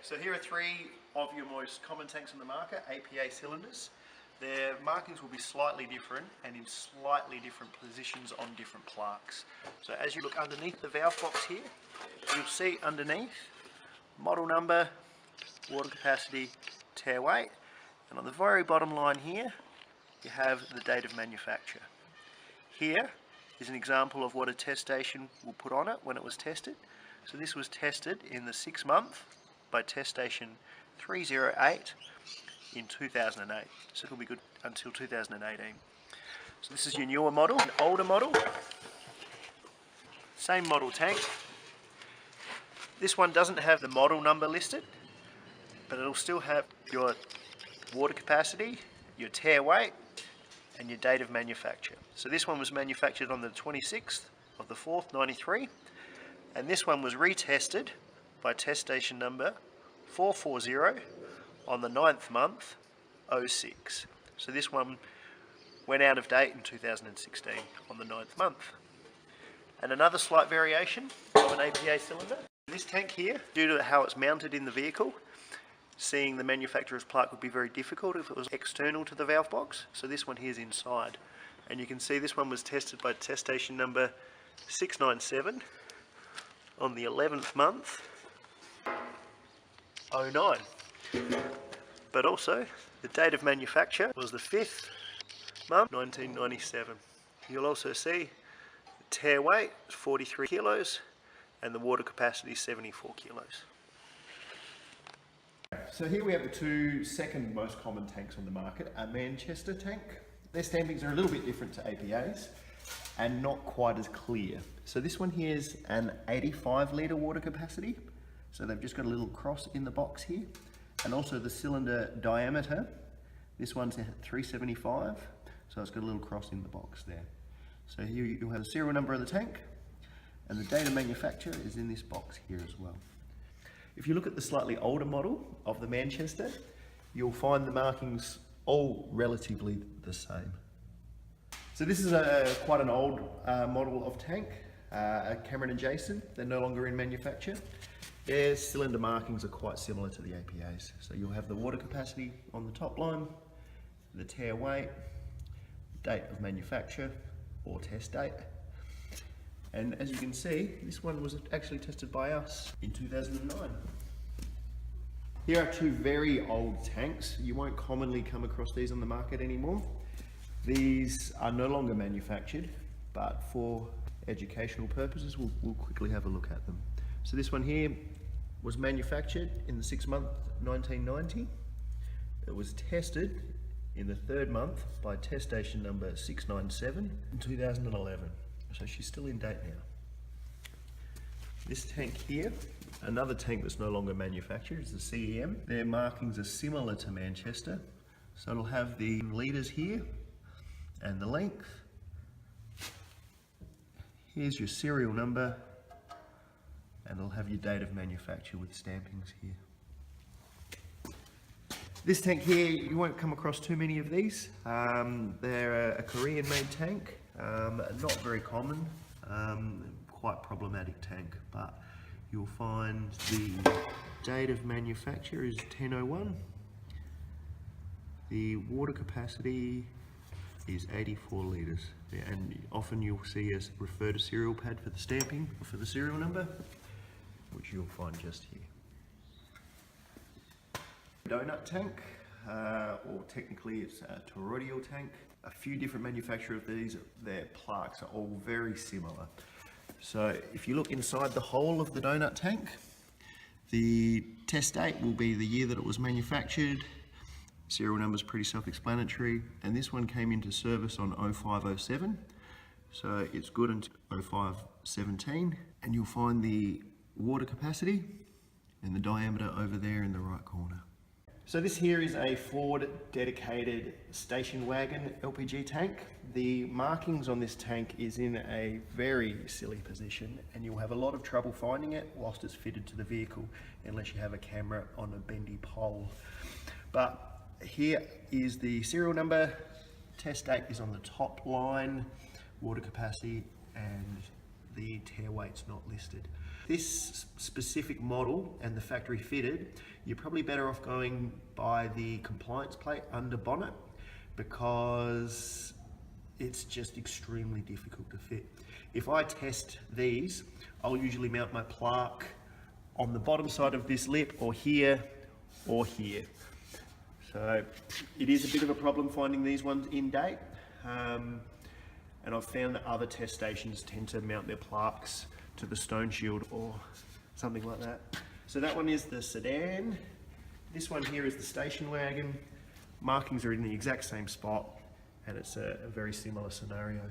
So here are three of your most common tanks on the market, APA cylinders. Their markings will be slightly different and in slightly different positions on different plaques. So as you look underneath the valve box here, you'll see underneath model number, water capacity, tare weight, and on the very bottom line here you have the date of manufacture. Here is an example of what a test station will put on it when it was tested. So this was tested in the 6th month by test station 308 in 2008. So it'll be good until 2018. So this is your newer model. An older model, same model tank. This one doesn't have the model number listed, but it'll still have your water capacity, your tare weight, and your date of manufacture. So this one was manufactured on the 26th of the 4th, 93, and this one was retested by test station number 440 on the 9th month, 06. So this one went out of date in 2016 on the 9th month. And another slight variation of an APA cylinder. This tank here, due to how it's mounted in the vehicle, seeing the manufacturer's plaque would be very difficult if it was external to the valve box. So this one here is inside. And you can see this one was tested by test station number 697 on the 11th month, 09. But also, the date of manufacture was the 5th month, 1997. You'll also see the tare weight is 43 kilos and the water capacity is 74 kilos. So here we have the two second most common tanks on the market, a Manchester tank. Their stampings are a little bit different to APA's and not quite as clear. So this one here is an 85 litre water capacity. So they've just got a little cross in the box here. And also the cylinder diameter, this one's at 375, so it's got a little cross in the box there. So here you'll have the serial number of the tank, and the date of manufacture is in this box here as well. If you look at the slightly older model of the Manchester, you'll find the markings all relatively the same. So this is quite an old model of tank, a Cameron and Jason. They're no longer in manufacture. Their cylinder markings are quite similar to the APA's. So you'll have the water capacity on the top line, the tare weight, date of manufacture or test date. And as you can see, this one was actually tested by us in 2009. Here are two very old tanks. You won't commonly come across these on the market anymore. These are no longer manufactured, but for educational purposes, we'll quickly have a look at them. So this one here was manufactured in the 6th month, 1990. It was tested in the 3rd month by test station number 697 in 2011. So she's still in date now. This tank here, another tank that's no longer manufactured, is the CEM. Their markings are similar to Manchester. So it'll have the litres here and the length. Here's your serial number, and it'll have your date of manufacture with stampings here. This tank here, you won't come across too many of these. They're a Korean made tank, not very common, quite problematic tank, but you'll find the date of manufacture is 1001. The water capacity is 84 litres, and often you'll see us refer to serial pad for the stamping or for the serial number, which you'll find just here. Donut tank, or technically it's a toroidal tank. A few different manufacturers of these, their plaques are all very similar. So if you look inside the hole of the donut tank, the test date will be the year that it was manufactured. Serial number is pretty self-explanatory, and this one came into service on 0507, so it's good until 0517, and you'll find the water capacity and the diameter over there in the right corner. So this here is a Ford dedicated station wagon LPG tank. The markings on this tank is in a very silly position, and you'll have a lot of trouble finding it whilst it's fitted to the vehicle unless you have a camera on a bendy pole. But here is the serial number, test date is on the top line, water capacity, and the tare weight's not listed. This specific model and the factory fitted, you're probably better off going by the compliance plate under bonnet, because it's just extremely difficult to fit. If I test these, I'll usually mount my plaque on the bottom side of this lip, or here, or here. So it is a bit of a problem finding these ones in date. And I've found that other test stations tend to mount their plaques to the stone shield or something like that. So that one is the sedan. This one here is the station wagon. Markings are in the exact same spot, and it's a very similar scenario.